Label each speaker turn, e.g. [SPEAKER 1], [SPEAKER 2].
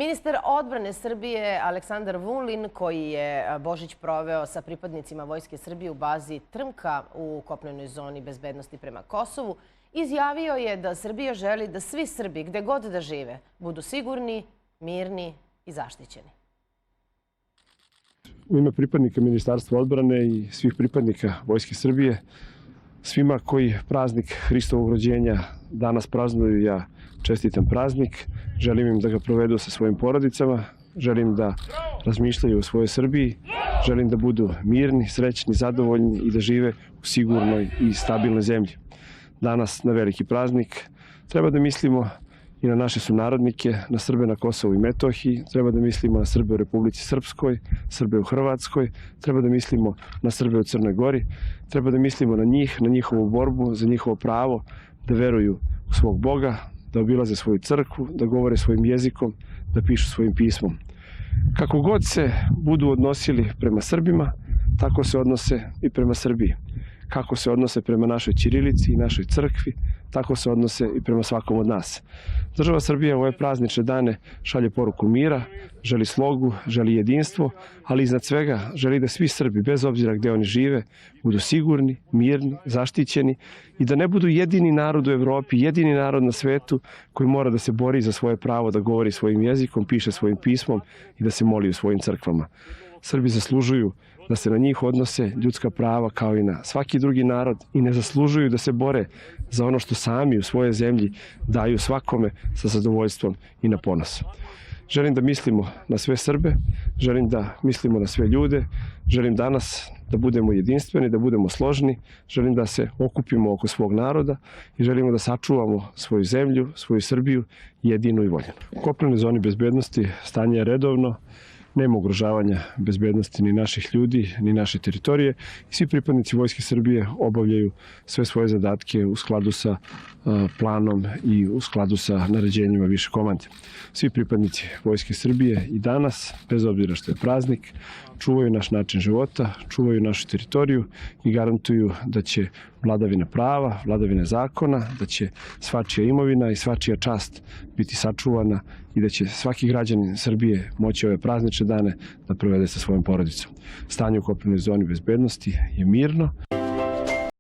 [SPEAKER 1] Ministar odbrane Srbije Aleksandar Vulin, koji je Božić proveo sa pripadnicima Vojske Srbije u bazi Trmka u kopnenoj zoni bezbednosti prema Kosovu, izjavio je da Srbija želi da svi Srbi, gde god da žive, budu sigurni, mirni i zaštićeni.
[SPEAKER 2] U ime pripadnika Ministarstva odbrane i svih pripadnika Vojske Srbije, svima koji praznik Hristovog rođenja danas praznuju, ja čestitam praznik. Želim im da ga provedu sa svojim porodicama, želim da razmišljaju o svojoj Srbiji, želim da budu mirni, srećni, zadovoljni i da žive u sigurnoj i stabilnoj zemlji. Danas, na veliki praznik, treba da mislimo i na naše sunarodnike, na Srbe na Kosovu i Metohiji, treba da mislimo na Srbe u Republici Srpskoj, Srbe u Hrvatskoj, treba da mislimo na Srbe u Crnoj Gori, treba da mislimo na njih, na njihovu borbu, za njihovo pravo da veruju u svog Boga, da obilaze svoju crkvu, da govore svojim jezikom, da pišu svojim pismom. Kako god se budu odnosili prema Srbima, tako se odnose i prema Srbiji. Kako se odnose prema našoj ćirilici i našoj crkvi, tako se odnose i prema svakom od nas. Država Srbija u ove praznične dane šalje poruku mira, želi slogu, želi jedinstvo, ali iznad svega želi da svi Srbi, bez obzira gde oni žive, budu sigurni, mirni, zaštićeni i da ne budu jedini narod u Evropi, jedini narod na svetu koji mora da se bori za svoje pravo da govori svojim jezikom, piše svojim pismom i da se moli u svojim crkvama. Srbi zaslužuju da se na njih odnose ljudska prava kao i na svaki drugi narod i ne zaslužuju da se bore za ono što sami u svojoj zemlji daju svakome sa zadovoljstvom i na ponos. Želim da mislimo na sve Srbe, želim da mislimo na sve ljude, želim danas da budemo jedinstveni, da budemo složni, želim da se okupimo oko svog naroda i želimo da sačuvamo svoju zemlju, svoju Srbiju jedinu i voljenu. U kopnenoj zoni bezbednosti stanje je redovno, nema ugrožavanja bezbednosti ni naših ljudi, ni naše teritorije i svi pripadnici Vojske Srbije obavljaju sve svoje zadatke u skladu sa planom i u skladu sa naređenjima više komande. Svi pripadnici Vojske Srbije i danas, bez obzira što je praznik, čuvaju naš način života, čuvaju našu teritoriju i garantuju da će vladavina prava, vladavina zakona, da će svačija imovina i svačija čast biti sačuvana i da će svaki građanin Srbije moći ove praznične dane da provede sa svojom porodicom. Stanje u kopnenoj zoni bezbednosti je mirno.